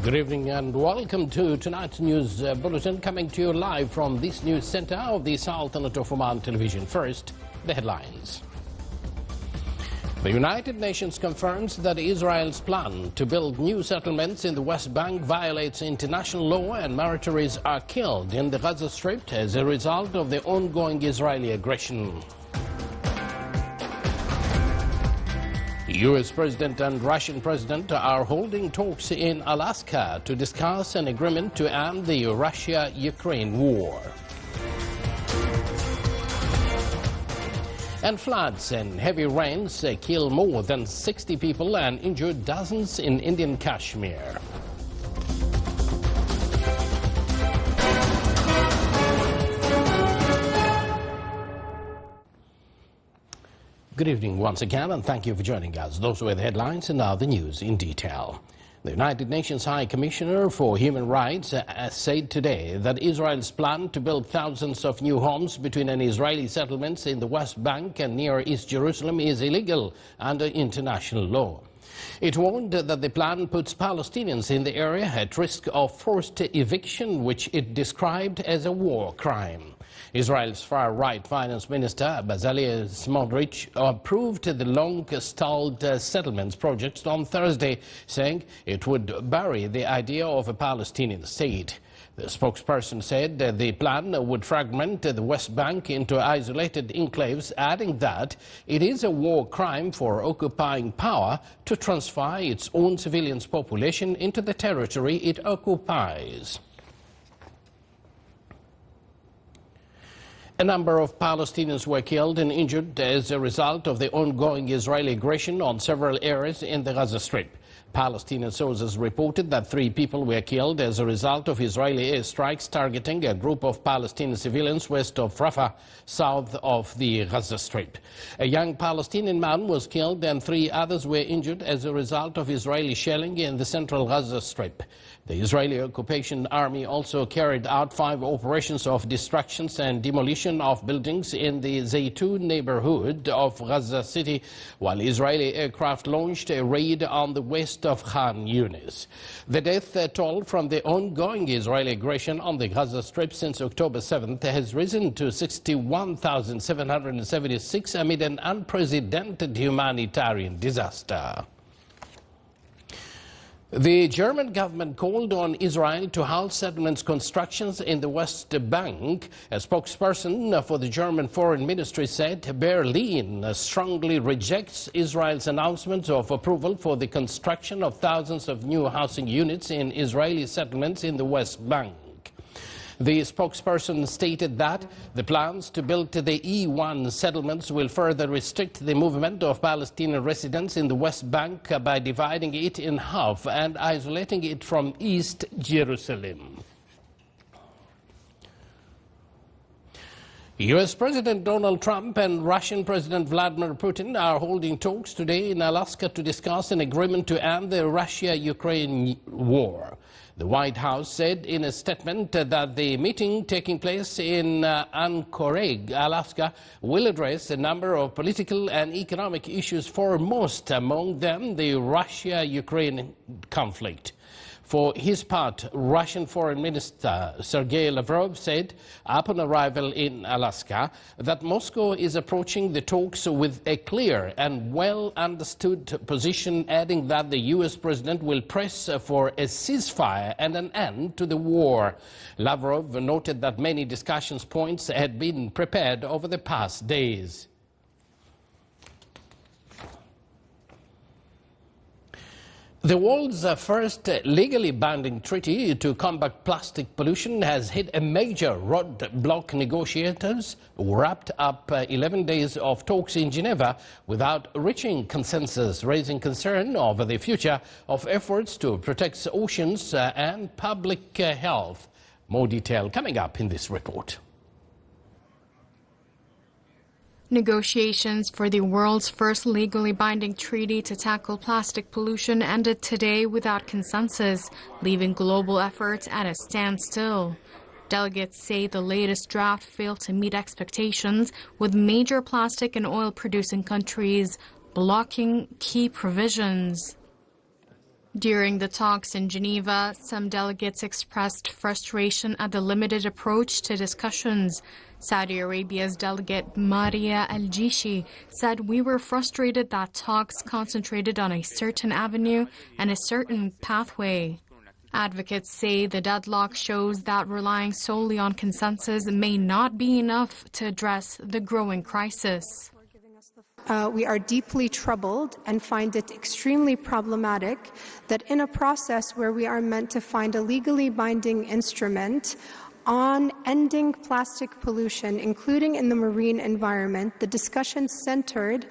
Good evening and welcome to tonight's news bulletin, coming to you live from this news center of the Sultanate of Oman television. First, the headlines. The United Nations confirms that Israel's plan to build new settlements in the West Bank violates international law and militaries are killed in the Gaza Strip as a result of the ongoing Israeli aggression. U.S. President and Russian President are holding talks in Alaska to discuss an agreement to end the Russia-Ukraine war. And floods and heavy rains kill more than 60 people and injure dozens in Indian Kashmir. Good evening once again, and thank you for joining us. Those were the headlines, and now the news in detail. The United Nations High Commissioner for Human Rights said today that Israel's plan to build thousands of new homes between Israeli settlements in the West Bank and near East Jerusalem is illegal under international law. It warned that the plan puts Palestinians in the area at risk of forced eviction, which it described as a war crime. Israel's far-right finance minister, Bezalel Smotrich, approved the long-stalled settlements project on Thursday, saying it would bury the idea of a Palestinian state. The spokesperson said the plan would fragment the West Bank into isolated enclaves, adding that it is a war crime for occupying power to transfer its own civilians' population into the territory it occupies. A number of Palestinians were killed and injured as a result of the ongoing Israeli aggression on several areas in the Gaza Strip. Palestinian sources reported that 3 people were killed as a result of Israeli airstrikes targeting a group of Palestinian civilians west of Rafah, south of the Gaza Strip. A young Palestinian man was killed and 3 others were injured as a result of Israeli shelling in the central Gaza Strip. The Israeli occupation army also carried out 5 operations of destructions and demolition of buildings in the Zaytun neighborhood of Gaza City, while Israeli aircraft launched a raid on the west of Khan Yunis. The death toll from the ongoing Israeli aggression on the Gaza Strip since October 7th has risen to 61,776 amid an unprecedented humanitarian disaster. The German government called on Israel to halt settlements constructions in the West Bank. A spokesperson for the German Foreign Ministry said Berlin strongly rejects Israel's announcement of approval for the construction of thousands of new housing units in Israeli settlements in the West Bank. The spokesperson stated that the plans to build the E1 settlements will further restrict the movement of Palestinian residents in the West Bank by dividing it in half and isolating it from East Jerusalem. U.S. President Donald Trump and Russian President Vladimir Putin are holding talks today in Alaska to discuss an agreement to end the Russia-Ukraine war. The White House said in a statement that the meeting taking place in Anchorage, Alaska, will address a number of political and economic issues, foremost among them the Russia-Ukraine conflict. For his part, Russian Foreign Minister Sergei Lavrov said upon arrival in Alaska that Moscow is approaching the talks with a clear and well-understood position, adding that the U.S. president will press for a ceasefire and an end to the war. Lavrov noted that many discussion points had been prepared over the past days. The world's first legally binding treaty to combat plastic pollution has hit a major roadblock. Negotiators wrapped up 11 days of talks in Geneva without reaching consensus, raising concern over the future of efforts to protect oceans and public health. More detail coming up in this report. Negotiations for the world's first legally binding treaty to tackle plastic pollution ended today without consensus, leaving global efforts at a standstill. Delegates say the latest draft failed to meet expectations, with major plastic and oil-producing countries blocking key provisions. During the talks in Geneva, some delegates expressed frustration at the limited approach to discussions. Saudi Arabia's delegate Maria Al-Jishi said, "We were frustrated that talks concentrated on a certain avenue and a certain pathway." Advocates say the deadlock shows that relying solely on consensus may not be enough to address the growing crisis. We are deeply troubled and find it extremely problematic that in a process where we are meant to find a legally binding instrument on ending plastic pollution, including in the marine environment, the discussion centered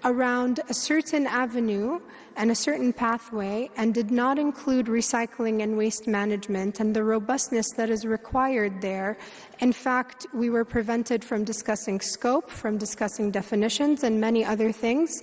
around a certain avenue and a certain pathway and did not include recycling and waste management and the robustness that is required there. In fact, we were prevented from discussing scope, from discussing definitions, and many other things.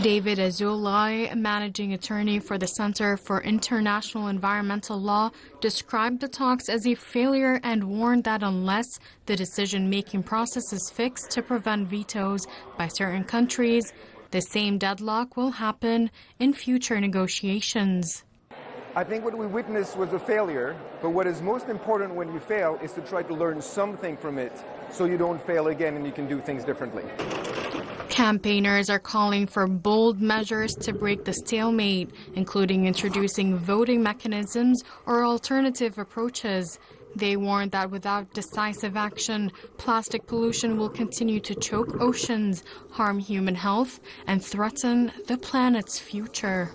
David Azulai, managing attorney for the Center for International Environmental Law, described the talks as a failure and warned that unless the decision-making process is fixed to prevent vetoes by certain countries, the same deadlock will happen in future negotiations. I think what we witnessed was a failure, but what is most important when you fail is to try to learn something from it so you don't fail again and you can do things differently. Campaigners are calling for bold measures to break the stalemate, including introducing voting mechanisms or alternative approaches. They warn that without decisive action, plastic pollution will continue to choke oceans, harm human health, and threaten the planet's future.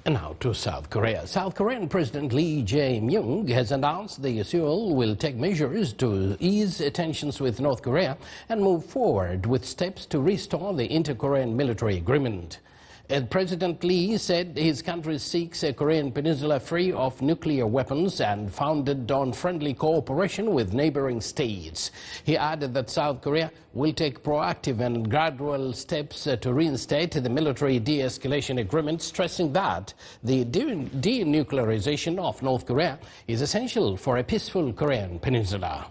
And now to South Korea. South Korean President Lee Jae-myung has announced Seoul will take measures to ease tensions with North Korea and move forward with steps to restore the inter-Korean military agreement. President Lee said his country seeks a Korean peninsula free of nuclear weapons and founded on friendly cooperation with neighboring states. He added that South Korea will take proactive and gradual steps to reinstate the military de-escalation agreement, stressing that the denuclearization of North Korea is essential for a peaceful Korean peninsula.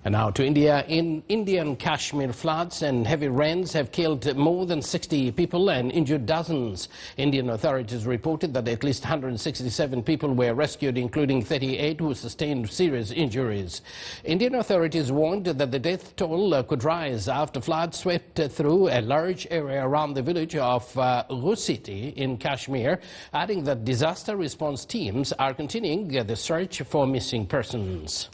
And now to India. In Indian Kashmir, floods and heavy rains have killed more than 60 people and injured dozens. Indian authorities reported that at least 167 people were rescued, including 38 who sustained serious injuries. Indian authorities warned that the death toll could rise after floods swept through a large area around the village of Rusiti in Kashmir, adding that disaster response teams are continuing the search for missing persons.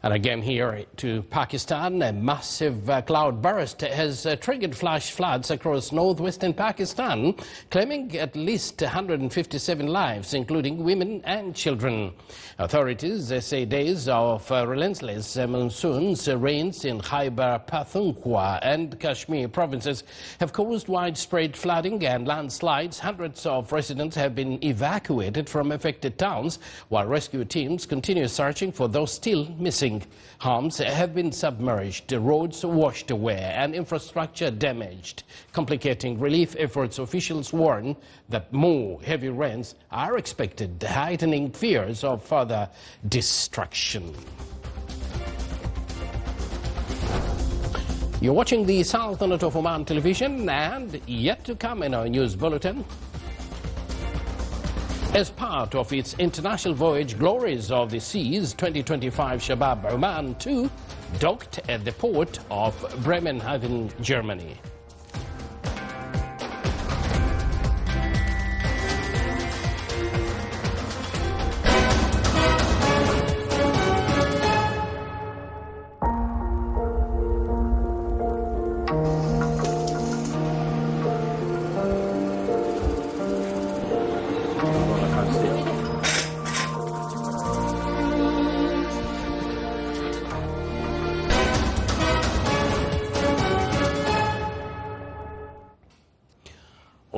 And again here to Pakistan, a massive cloud burst has triggered flash floods across northwestern Pakistan, claiming at least 157 lives, including women and children. Authorities say days of relentless monsoons rains in Khyber Pakhtunkhwa and Kashmir provinces have caused widespread flooding and landslides. Hundreds of residents have been evacuated from affected towns, while rescue teams continue searching for those still missing. Homes have been submerged, roads washed away, and infrastructure damaged, complicating relief efforts. Officials warn that more heavy rains are expected, heightening fears of further destruction. You're watching the Sultanate of Oman television, and yet to come in our news bulletin. As part of its international voyage Glories of the Seas 2025, Shabab Oman 2 docked at the port of Bremenhaven, Germany.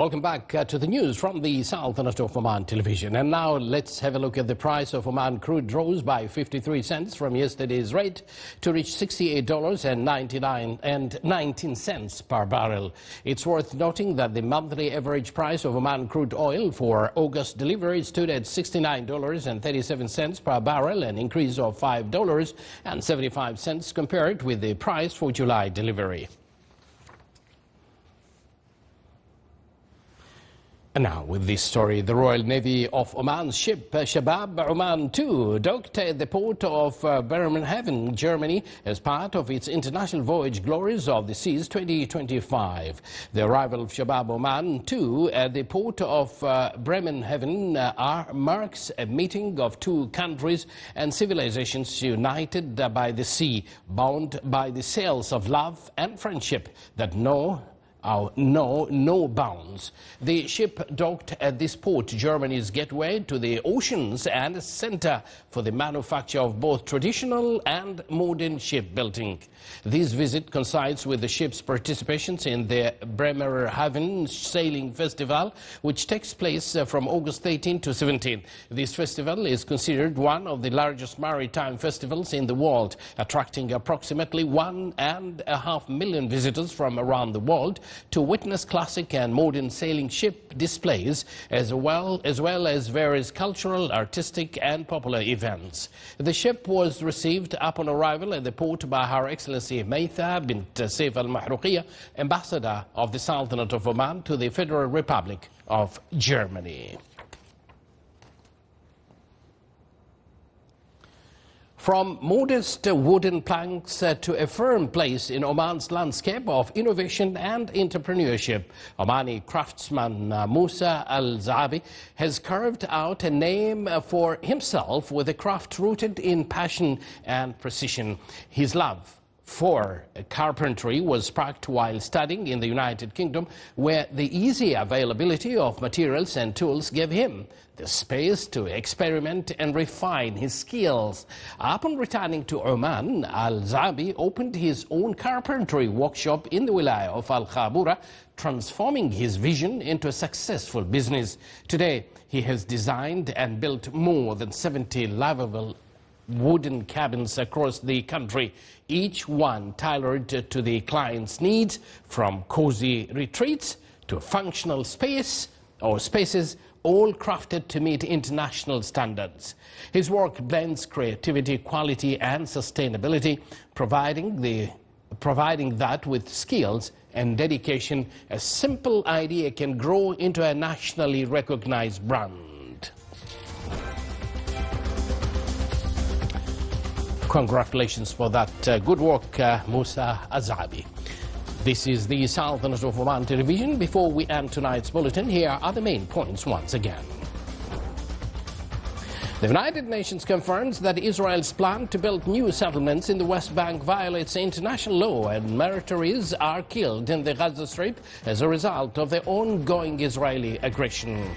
Welcome back to the news from the Sultanate of Oman television. And now let's have a look at the price of Oman crude. Rose by 53 cents from yesterday's rate to reach $68.19 per barrel. It's worth noting that the monthly average price of Oman crude oil for August delivery stood at $69.37 per barrel, an increase of $5.75 compared with the price for July delivery. And now with this story, the Royal Navy of Oman's ship Shabab Oman 2 docked at the port of Bremerhaven, Germany, as part of its International Voyage Glories of the Seas 2025. The arrival of Shabab Oman 2 at the port of Bremerhaven marks a meeting of two countries and civilizations united by the sea, bound by the sails of love and friendship that know no bounds. The ship docked at this port, Germany's gateway to the oceans and a center for the manufacture of both traditional and modern shipbuilding. This visit coincides with the ship's participations in the Bremerhaven Sailing Festival, which takes place from August 18 to 17. This festival is considered one of the largest maritime festivals in the world, attracting approximately 1.5 million visitors from around the world to witness classic and modern sailing ship displays, as well as various cultural, artistic and popular events. The ship was received upon arrival at the port by Her Excellency Maitha bint Saif Al Mahrouqiya, Ambassador of the Sultanate of Oman to the Federal Republic of Germany. From modest wooden planks to a firm place in Oman's landscape of innovation and entrepreneurship, Omani craftsman Musa Al-Zabi has carved out a name for himself with a craft rooted in passion and precision. His love for carpentry was sparked while studying in the United Kingdom, where the easy availability of materials and tools gave him the space to experiment and refine his skills. Upon returning to Oman, Al-Zabi opened his own carpentry workshop in the wilaya of Al-Khabura, transforming his vision into a successful business. Today, he has designed and built more than 70 livable wooden cabins across the country, each one tailored to the client's needs, from cozy retreats to functional spaces, all crafted to meet international standards. His work blends creativity, quality and sustainability, providing that with skills and dedication, a simple idea can grow into a nationally recognized brand. Congratulations for that good work, Musa Al-Zabi. This is the Sultanate of Oman television. Before we end tonight's bulletin, here are the main points once again. The United Nations confirms that Israel's plan to build new settlements in the West Bank violates international law, and militaries are killed in the Gaza Strip as a result of the ongoing Israeli aggression.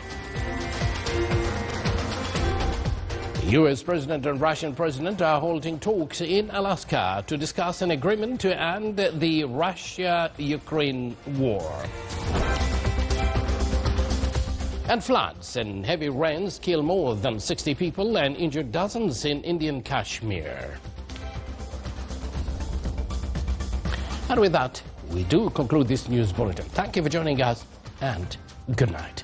The U.S. President and Russian President are holding talks in Alaska to discuss an agreement to end the Russia-Ukraine war. And floods and heavy rains kill more than 60 people and injure dozens in Indian Kashmir. And with that, we do conclude this news bulletin. Thank you for joining us, and good night.